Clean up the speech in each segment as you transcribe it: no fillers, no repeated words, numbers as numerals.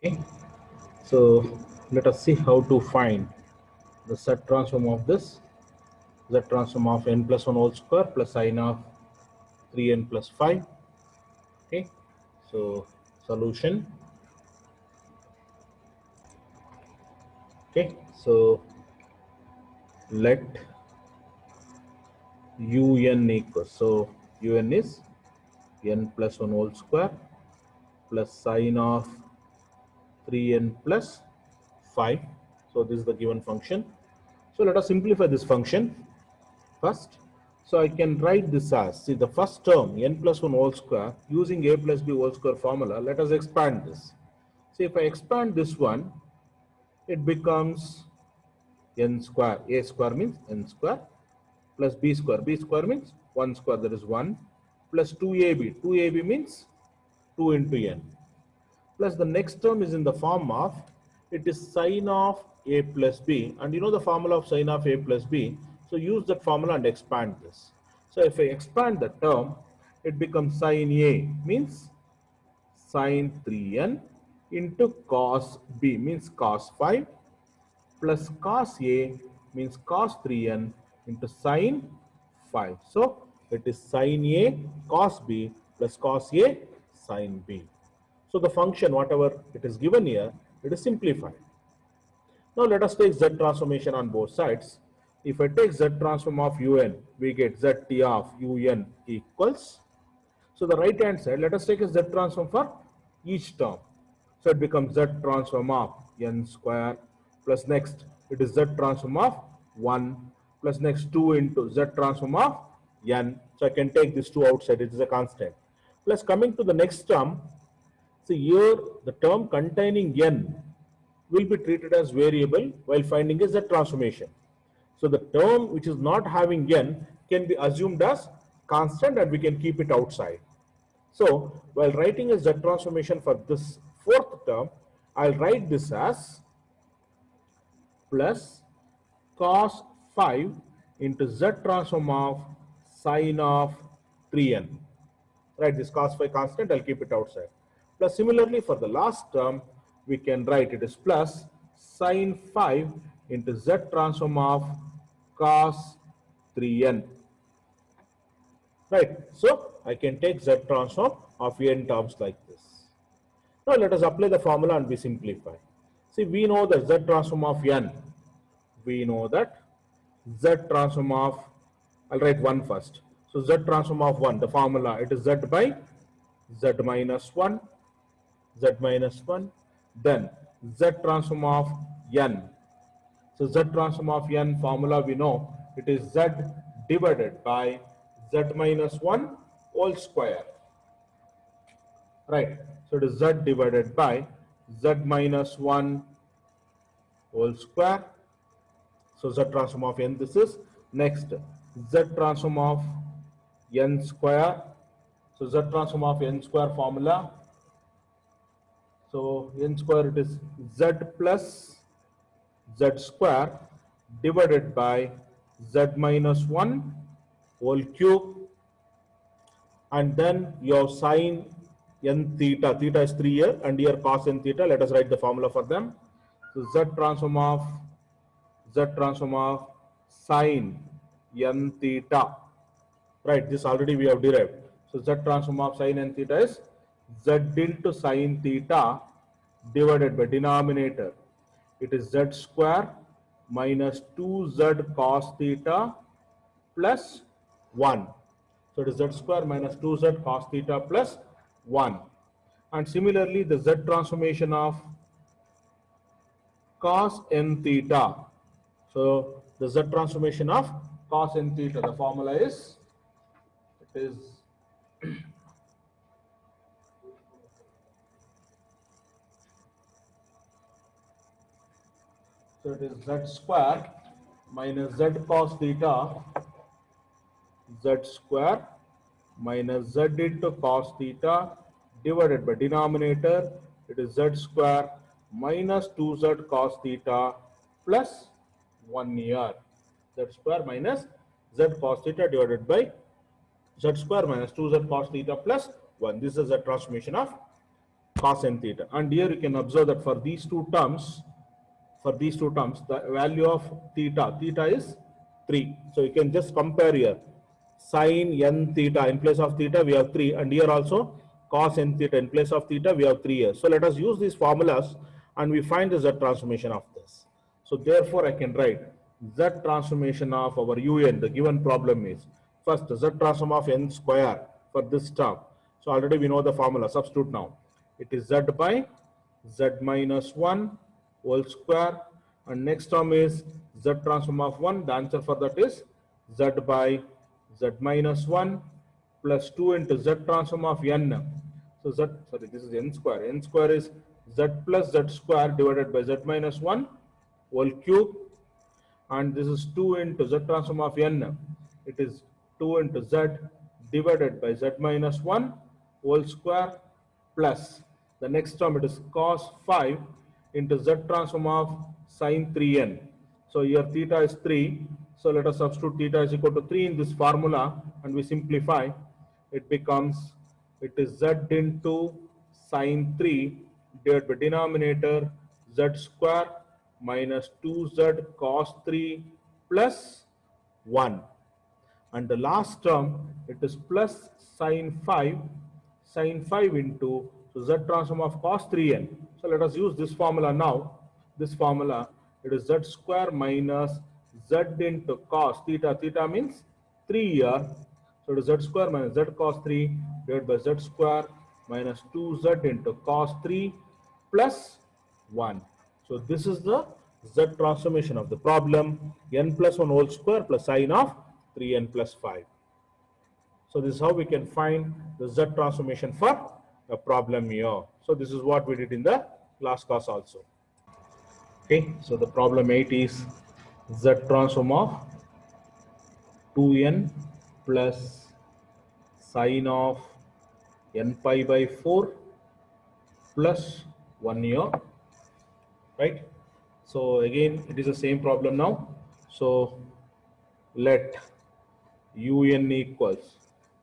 Okay, so let us see how to find the set transform of this z transform of n plus 1 whole square plus sine of 3n plus 5. Okay, so solution. Okay, so let un equals, so un is n plus 1 whole square plus sine of 3n plus 5. So this is the given function. So let us simplify this function first. So I can write this as, see, the first term n plus 1 whole square using a plus b whole square formula. Let us expand this. See, if I expand this one, it becomes n square. A square means n square plus b square. B square means 1 square, that is 1, plus 2ab. 2ab means 2 into n. Plus the next term is in the form of, it is sine of a plus b, and you know the formula of sine of a plus b, so use that formula and expand this. So if I expand the term, it becomes sine a means sine 3n into cos b means cos 5 plus cos a means cos 3n into sine 5. So it is sine a cos b plus cos a sine b. So the function, whatever it is given here, it is simplified. Now let us take z transformation on both sides. If I take z transform of un, we get zt of un equals. So the right hand side, let us take a z transform for each term. So it becomes z transform of n square plus next it is z transform of 1 plus next 2 into z transform of n. So I can take this 2 outside, it is a constant. Plus coming to the next term, so here the term containing n will be treated as variable while finding a z transformation. So the term which is not having n can be assumed as constant and we can keep it outside. So while writing a z transformation for this fourth term, I'll write this as plus cos 5 into z transform of sine of 3n. Right, this cos phi constant, I'll keep it outside. Plus similarly for the last term, we can write it as plus sine 5 into z transform of cos 3n. Right, so I can take z transform of n terms like this. Now let us apply the formula and we simplify. See, we know that z transform of n, we know that z transform of, I'll write 1 first. So z transform of 1, the formula, it is z by z minus 1, z minus 1, then z transform of n. So z transform of n formula we know, it is z divided by z minus 1 whole square. Right, so it is z divided by z minus 1 whole square. So z transform of n this is. Next, z transform of n square. So z transform of n square formula. So n square, it is z plus z square divided by z minus 1 whole cube, and then your sine n theta, theta is 3 here, and here cos n theta. Let us write the formula for them. So z transform of sine n theta. Right, this already we have derived. So z transform of sine n theta is z into sine theta divided by denominator. It is z square minus 2z cos theta plus 1. So it is z square minus 2z cos theta plus 1. And similarly, the z transformation of cos n theta. So the z transformation of cos n theta, the formula is, it is so it is z square minus z cos theta, z square minus z into cos theta divided by denominator, it is z square minus 2z cos theta plus 1 here. Z square minus z cos theta divided by z square minus 2z cos theta plus 1. This is the transformation of cos n theta. And here you can observe that for these two terms, the value of theta is 3. So you can just compare here. Sin n theta, in place of theta we have 3, and here also cos n theta, in place of theta we have 3 here. So let us use these formulas and we find the z transformation of this. So therefore I can write z transformation of our un, the given problem is, first z transform of n square for this term. So already we know the formula, substitute now. It is z by z minus 1 whole square, and next term is z transform of 1. The answer for that is z by z minus 1 plus 2 into z transform of n. So this is n square. N square is z plus z square divided by z minus 1 whole cube, and this is 2 into z transform of n. It is 2 into z divided by z minus 1 whole square plus the next term, it is cos 5 into z transform of sin 3n. So here theta is 3. So let us substitute theta is equal to 3 in this formula and we simplify. It becomes, it is z into sin 3 divided by denominator z square minus 2z cos 3 plus 1. And the last term, it is plus sin 5 into, so z transform of cos 3n. So let us use this formula now. This formula, it is z square minus z into cos theta. Theta means 3 here. So it is z square minus z cos 3 divided by z square minus 2z into cos 3 plus 1. So this is the z transformation of the problem, n plus 1 whole square plus sine of 3n plus 5. So this is how we can find the z transformation for a problem here. So this is what we did in the last class also. Okay, so the problem 8 is z transform of 2n plus sine of n pi by 4 plus 1 here, right? So again it is the same problem now. So let un equals,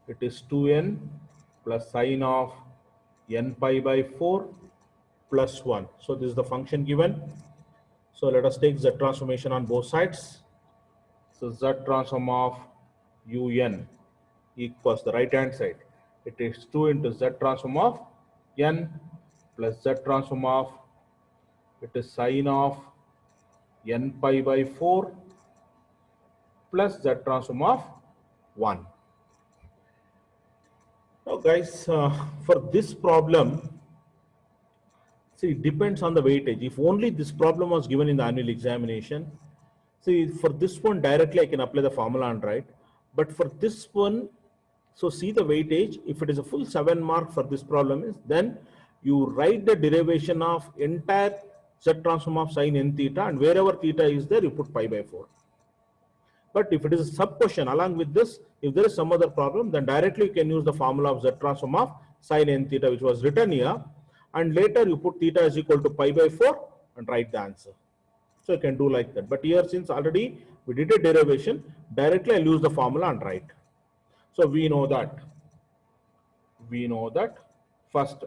it is 2n plus sine of n pi by 4 plus 1. So this is the function given. So let us take z transformation on both sides. So z transform of un equals the right hand side. It is 2 into z transform of n plus z transform of, it is sine of n pi by 4 plus z transform of 1. Now guys, for this problem, see, it depends on the weightage. If only this problem was given in the annual examination, see, for this one directly I can apply the formula and write. But for this one, so see the weightage, if it is a full 7 mark for this problem is, then you write the derivation of entire z transform of sin n theta, and wherever theta is there, you put pi by 4. But if it is a sub question along with this, if there is some other problem, then directly you can use the formula of z transform of sin n theta, which was written here, and later you put theta is equal to pi by 4 and write the answer. So you can do like that. But here, since already we did a derivation, directly I'll use the formula and write. So we know that first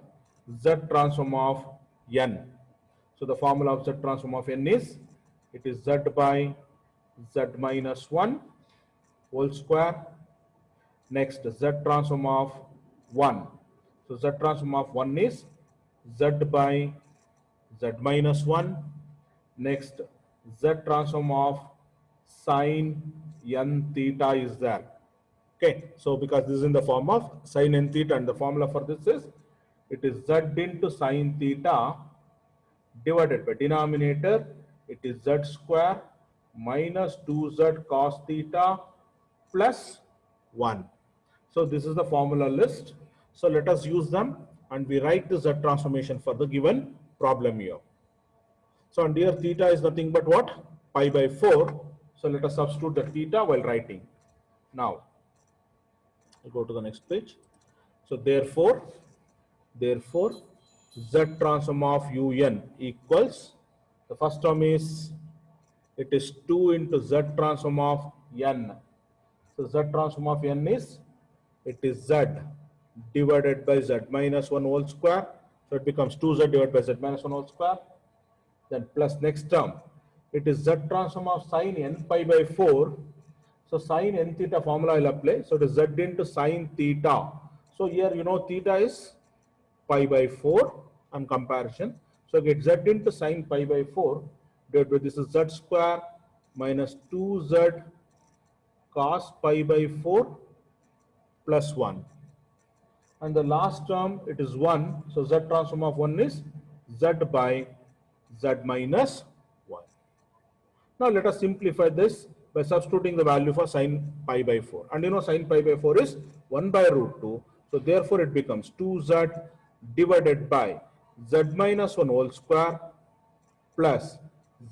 z transform of n. So the formula of z transform of n is, it is z by z minus 1 whole square. Next, z transform of 1. So z transform of 1 is z by z minus 1. Next, z transform of sin n theta is there. Okay, so because this is in the form of sin n theta, and the formula for this is, it is z into sin theta divided by denominator, it is z square minus 2z cos theta plus 1. So this is the formula list. So let us use them and we write the z transformation for the given problem here. So and here theta is nothing but what? Pi by 4. So let us substitute the theta while writing. Now, I'll go to the next page. So therefore, z transform of un equals, the first term is, it is 2 into z transform of n. So z transform of n is, it is z divided by z minus 1 whole square. So it becomes 2z divided by z minus 1 whole square. Then plus next term, it is z transform of sine n pi by 4. So sine n theta formula I will apply. So it is z into sine theta. So here you know theta is pi by 4 on comparison. So get z into sine pi by 4 divided by this is z square minus 2z cos pi by 4 plus 1. And the last term it is 1. So z transform of 1 is z by z minus 1. Now let us simplify this by substituting the value for sine pi by 4. And you know sine pi by 4 is 1 by root 2. So therefore it becomes 2z divided by z minus 1 whole square plus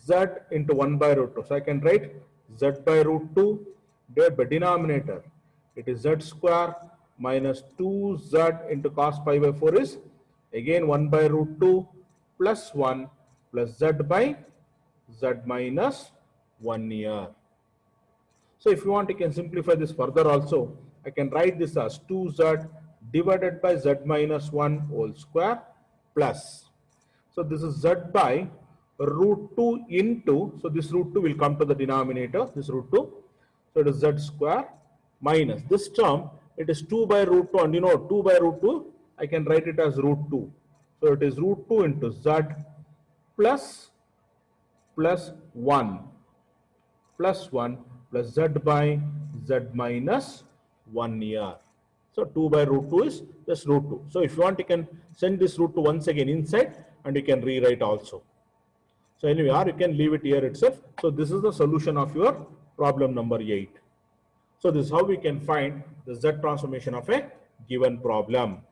z into 1 by root 2. So I can write z by root 2 divided by denominator. It is z square minus 2z into cos pi by 4 is again 1 by root 2 plus 1 plus z by z minus 1 here. So if you want, you can simplify this further also. I can write this as 2z divided by z minus 1 whole square plus. So this is z by root 2 into, so this root 2 will come to the denominator, this root 2. So it is z square minus this term, it is 2 by root 2, and you know 2 by root 2, I can write it as root 2. So it is root 2 into z plus 1 plus 1 plus z by z minus 1 here. So 2 by root 2 is just root 2. So if you want, you can send this root 2 once again inside and you can rewrite also. So anyway, or you can leave it here itself. So this is the solution of your problem number 8. So this is how we can find the z transformation of a given problem.